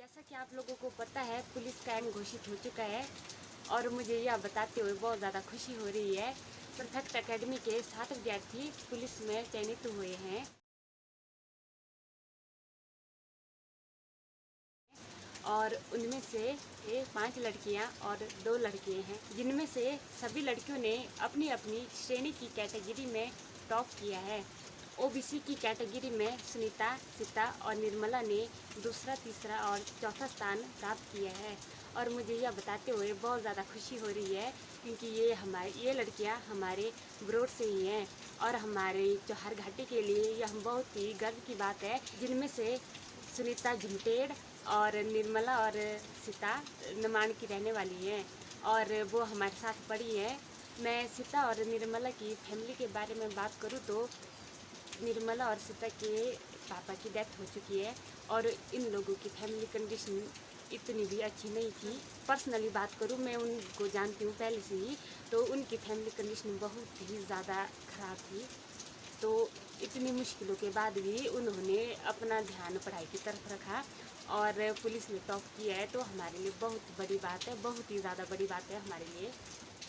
जैसा कि आप लोगों को पता है, पुलिस कायम घोषित हो चुका है और मुझे यह बताते हुए बहुत ज़्यादा खुशी हो रही है। परफेक्ट एकेडमी के 7 विद्यार्थी पुलिस में चयनित हुए हैं और उनमें से 5 लड़कियां और 2 लड़के हैं, जिनमें से सभी लड़कियों ने अपनी अपनी श्रेणी की कैटेगरी में टॉप किया है। ओबीसी की कैटेगरी में सुनीता, सीता और निर्मला ने दूसरा, तीसरा और चौथा स्थान प्राप्त किया है और मुझे यह बताते हुए बहुत ज़्यादा खुशी हो रही है क्योंकि ये लड़कियां हमारे ब्रोड से ही हैं और हमारे चौहार घाटी के लिए यह बहुत ही गर्व की बात है। जिनमें से सुनीता झुमटेड़ और निर्मला और सीता नमाण की रहने वाली हैं और वो हमारे साथ पढ़ी है। मैं सीता और निर्मला की फैमिली के बारे में बात करूँ तो निर्मला और सीता के पापा की डेथ हो चुकी है और इन लोगों की फैमिली कंडीशन इतनी भी अच्छी नहीं थी। पर्सनली बात करूँ, मैं उनको जानती हूँ पहले से ही, तो उनकी फैमिली कंडीशन बहुत ही ज़्यादा ख़राब थी। तो इतनी मुश्किलों के बाद भी उन्होंने अपना ध्यान पढ़ाई की तरफ रखा और पुलिस में टॉप किया है, तो हमारे लिए बहुत बड़ी बात है, बहुत ही ज़्यादा बड़ी बात है हमारे लिए।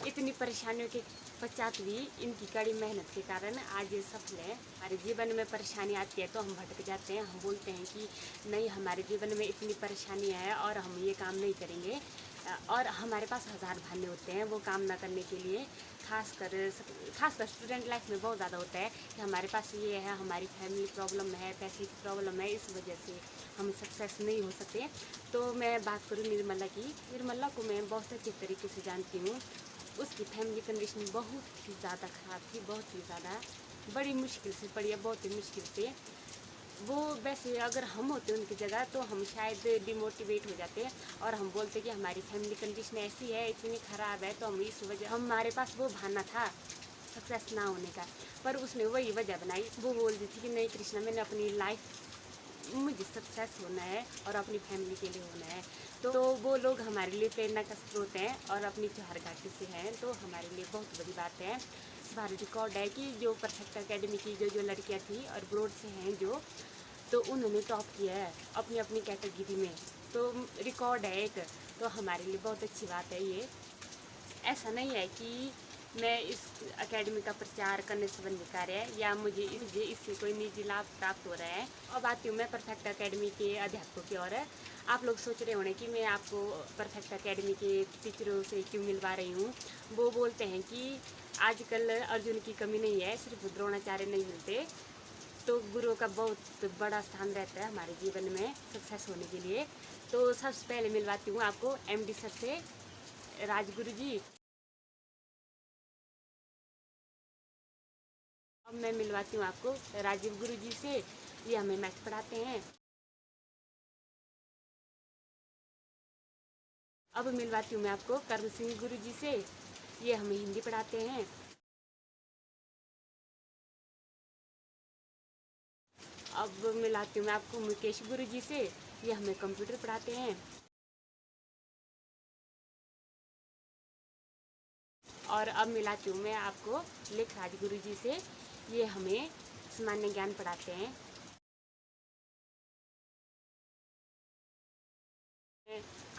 इतनी परेशानियों के पश्चात भी इनकी कड़ी मेहनत के कारण आज ये सफल है। हमारे जीवन में परेशानी आती है तो हम भटक जाते हैं, हम बोलते हैं कि नहीं, हमारे जीवन में इतनी परेशानियाँ हैं और हम ये काम नहीं करेंगे और हमारे पास हज़ार बहाने होते हैं वो काम ना करने के लिए। खासकर स्टूडेंट लाइफ में बहुत ज़्यादा होता है कि हमारे पास ये है, हमारी फैमिली प्रॉब्लम है, पैसे की प्रॉब्लम है, इस वजह से हम सक्सेस नहीं हो सकते। तो मैं बात करूँ निर्मला की, निर्मला को मैं बहुत अच्छे तरीके से जानती हूँ। उसकी फैमिली कंडीशन बहुत ही ज़्यादा ख़राब थी, बहुत ही ज़्यादा, बड़ी मुश्किल से पड़ी है, बहुत ही मुश्किल से। वो वैसे अगर हम होते उनकी जगह तो हम शायद डिमोटिवेट हो जाते और हम बोलते कि हमारी फैमिली कंडीशन ऐसी है, इतनी ख़राब है, तो हम इस वजह हमारे पास वो बहाना था सक्सेस ना होने का, पर उसने वही वजह बनाई। वो बोल दी थी कि नहीं कृष्णा, मैंने अपनी लाइफ मुझे सक्सेस होना है और अपनी फैमिली के लिए होना है। तो वो लोग हमारे लिए प्रेरणा का स्रोत हैं और अपनी चौहार घाटी से हैं, तो हमारे लिए बहुत बड़ी बात है। इस बार रिकॉर्ड है कि जो परफेक्ट एकेडमी की जो लड़कियां थी और ब्रोड से हैं जो, तो उन्होंने टॉप किया है अपनी अपनी कैटेगरी में, तो रिकॉर्ड है एक। तो हमारे लिए बहुत अच्छी बात है ये। ऐसा नहीं है कि मैं इस एकेडमी का प्रचार करने संबंधी कार्य है या मुझे इससे कोई निजी लाभ प्राप्त हो रहा है। अब आती हूँ मैं परफेक्ट एकेडमी के अध्यापकों की ओर। आप लोग सोच रहे होंगे कि मैं आपको परफेक्ट एकेडमी के टीचरों से क्यों मिलवा रही हूँ। वो बोलते हैं कि आजकल अर्जुन की कमी नहीं है, सिर्फ द्रोणाचार्य नहीं मिलते, तो गुरुओं का बहुत बड़ा स्थान रहता है हमारे जीवन में सक्सेस होने के लिए। तो सबसे पहले मिलवाती हूँ आपको MD सर से, राजगुरु जी। अब मैं मिलवाती हूँ आपको राजीव गुरु जी से, ये हमें मैथ पढ़ाते हैं। अब मिलवाती हूँ मैं आपको कर्म सिंह गुरु जी से, ये हमें हिंदी पढ़ाते हैं। अब मिलाती हूँ मैं आपको मुकेश गुरु जी से, ये हमें कंप्यूटर पढ़ाते हैं। और अब मिलाती हूँ मैं आपको लेखराज गुरु जी से, ये हमें सामान्य ज्ञान पढ़ाते हैं।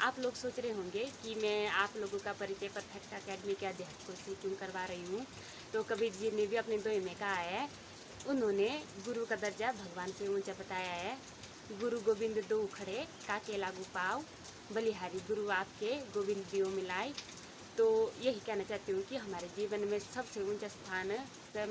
आप लोग सोच रहे होंगे कि मैं आप लोगों का परिचय परफेक्ट एकेडमी के अध्यापकों से क्यों करवा रही हूँ। तो कबीर जी ने भी अपने दोहे में कहा है, उन्होंने गुरु का दर्जा भगवान से ऊंचा बताया है। गुरु गोविंद दो खड़े काके लागू पाओ, बलिहारी गुरु आपके गोविंद दियो मिलाए। तो यही कहना चाहती हूँ कि हमारे जीवन में सबसे ऊंचा स्थान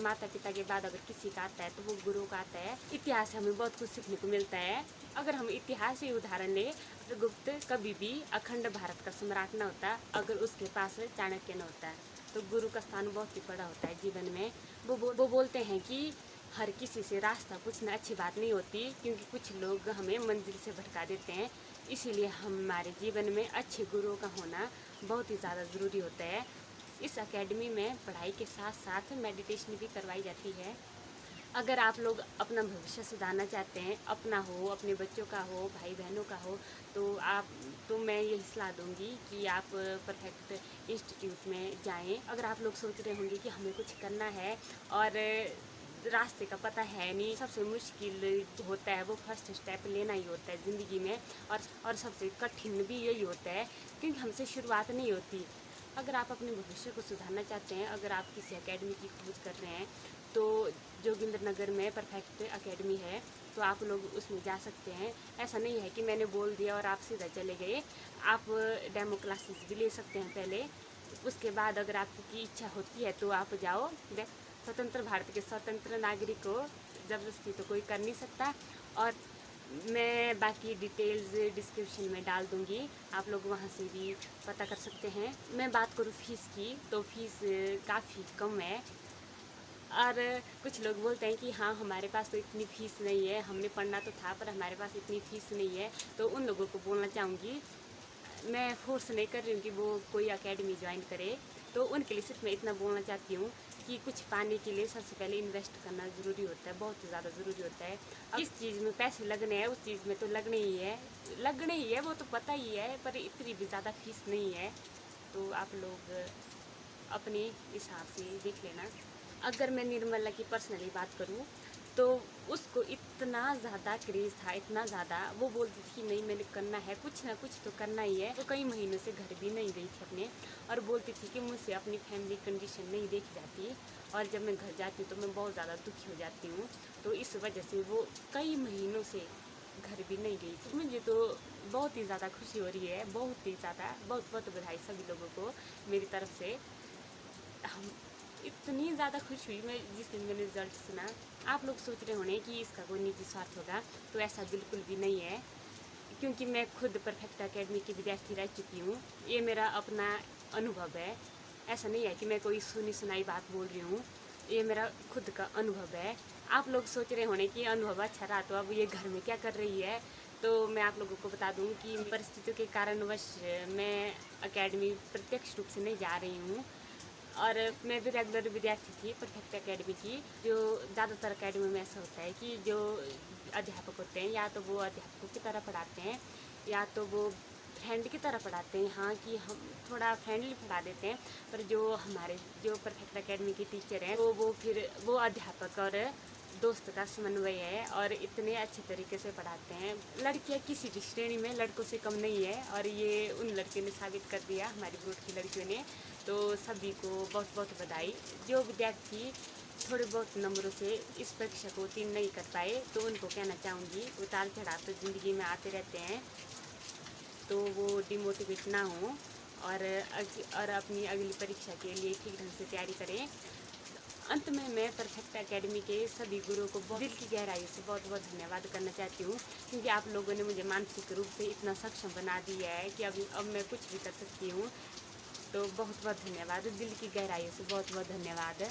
माता पिता के बाद अगर किसी का आता है तो वो गुरु का आता है। इतिहास से हमें बहुत कुछ सीखने को मिलता है। अगर हम इतिहास से उदाहरण लें, गुप्त कभी भी अखंड भारत का सम्राट न होता अगर उसके पास चाणक्य न होता। तो गुरु का स्थान बहुत ही बड़ा होता है जीवन में। वो बोलते हैं कि हर किसी से रास्ता पूछना अच्छी बात नहीं होती, क्योंकि कुछ लोग हमें मंजिल से भटका देते हैं। इसीलिए हमारे जीवन में अच्छे गुरुओं का होना बहुत ही ज़्यादा ज़रूरी होता है। इस एकेडमी में पढ़ाई के साथ साथ मेडिटेशन भी करवाई जाती है। अगर आप लोग अपना भविष्य सुधारना चाहते हैं, अपना हो, अपने बच्चों का हो, भाई बहनों का हो, तो मैं यही सलाह दूंगी कि आप परफेक्ट इंस्टीट्यूट में जाएं। अगर आप लोग सोच रहे होंगे कि हमें कुछ करना है और रास्ते का पता है नहीं। सबसे मुश्किल होता है वो फर्स्ट स्टेप लेना ही होता है ज़िंदगी में, और सबसे कठिन भी यही होता है क्योंकि हमसे शुरुआत नहीं होती। अगर आप अपने भविष्य को सुधारना चाहते हैं, अगर आप किसी एकेडमी की खोज कर रहे हैं, तो जोगिंद्रनगर में परफेक्ट एकेडमी है, तो आप लोग उसमें जा सकते हैं। ऐसा नहीं है कि मैंने बोल दिया और आप सीधा चले गए। आप डेमो क्लासेस भी ले सकते हैं पहले, उसके बाद अगर आपकी इच्छा होती है तो आप जाओ। स्वतंत्र भारत के स्वतंत्र नागरिक को ज़बरदस्ती तो कोई कर नहीं सकता। और मैं बाकी डिटेल्स डिस्क्रिप्शन में डाल दूँगी, आप लोग वहाँ से भी पता कर सकते हैं। मैं बात करूँ फ़ीस की, तो फ़ीस काफ़ी कम है। और कुछ लोग बोलते हैं कि हाँ हमारे पास तो इतनी फ़ीस नहीं है, हमने पढ़ना तो था पर हमारे पास इतनी फ़ीस नहीं है। तो उन लोगों को बोलना चाहूँगी, मैं फोर्स नहीं कर रही हूँ कि वो कोई एकेडमी ज्वाइन करे, तो उनके लिए सिर्फ मैं इतना बोलना चाहती हूँ कि कुछ पाने के लिए सबसे पहले इन्वेस्ट करना ज़रूरी होता है, बहुत ज़्यादा ज़रूरी होता है। जिस चीज़ में पैसे लगने हैं उस चीज़ में तो लगने ही है, वो तो पता ही है, पर इतनी भी ज़्यादा फीस नहीं है। तो आप लोग अपने हिसाब से देख लेना। अगर मैं निर्मला की पर्सनली बात करूँ तो उसको इतना ज़्यादा क्रेज़ था, इतना ज़्यादा, वो बोलती थी नहीं मैंने करना है, कुछ ना कुछ तो करना ही है। वो कई महीनों से घर भी नहीं गई थी अपने, और बोलती थी कि मुझसे अपनी फैमिली कंडीशन नहीं देखी जाती, और जब मैं घर जाती हूँ तो मैं बहुत ज़्यादा दुखी हो जाती हूँ। तो इस वजह से वो कई महीनों से घर भी नहीं गई थी। मुझे तो बहुत ही ज़्यादा खुशी हो रही है, बहुत ही ज़्यादा। बहुत बहुत बधाई सभी लोगों को मेरी तरफ से। हम इतनी ज़्यादा खुश हुई मैं जिस दिन मैंने रिज़ल्ट सुना। आप लोग सोच रहे होंगे कि इसका कोई निजी स्वार्थ होगा, तो ऐसा बिल्कुल भी नहीं है, क्योंकि मैं खुद परफेक्ट एकेडमी की विद्यार्थी रह चुकी हूँ। ये मेरा अपना अनुभव है, ऐसा नहीं है कि मैं कोई सुनी सुनाई बात बोल रही हूँ, ये मेरा खुद का अनुभव है। आप लोग सोच रहे होंगे कि अनुभव अच्छा रहा तो अब ये घर में क्या कर रही है, तो मैं आप लोगों को बता दूं कि परिस्थितियों के कारणवश मैं एकेडमी प्रत्यक्ष रूप से नहीं जा रही हूँ, और मैं भी रेगुलर विद्यार्थी थी परफेक्ट एकेडमी की। जो ज़्यादातर एकेडमी में ऐसा होता है कि जो अध्यापक होते हैं या तो वो अध्यापकों की तरह पढ़ाते हैं या तो वो फ्रेंड की तरह पढ़ाते हैं। हाँ कि हम थोड़ा फ्रेंडली पढ़ा देते हैं, पर जो हमारे जो परफेक्ट एकेडमी के टीचर हैं वो अध्यापक और दोस्त का समन्वय है, और इतने अच्छे तरीके से पढ़ाते हैं। लड़कियां किसी भी श्रेणी में लड़कों से कम नहीं है, और ये उन लड़कियों ने साबित कर दिया, हमारी ग्रुप की लड़कियों ने। तो सभी को बहुत बहुत बधाई। जो विद्यार्थी थोड़े बहुत नंबरों से इस परीक्षा को उत्तीर्ण नहीं कर पाए, तो उनको कहना चाहूँगी उतार चढ़ाव तो ज़िंदगी में आते रहते हैं, तो वो डिमोटिवेट ना हो, और अपनी अगली परीक्षा के लिए ठीक ढंग से तैयारी करें। अंत में मैं परफेक्ट एकेडमी के सभी गुरुओं को दिल की गहराई से बहुत बहुत धन्यवाद करना चाहती हूँ, क्योंकि आप लोगों ने मुझे मानसिक रूप से इतना सक्षम बना दिया है कि अब मैं कुछ भी कर सकती हूँ। तो बहुत बहुत धन्यवाद, दिल की गहराइयों से बहुत बहुत धन्यवाद।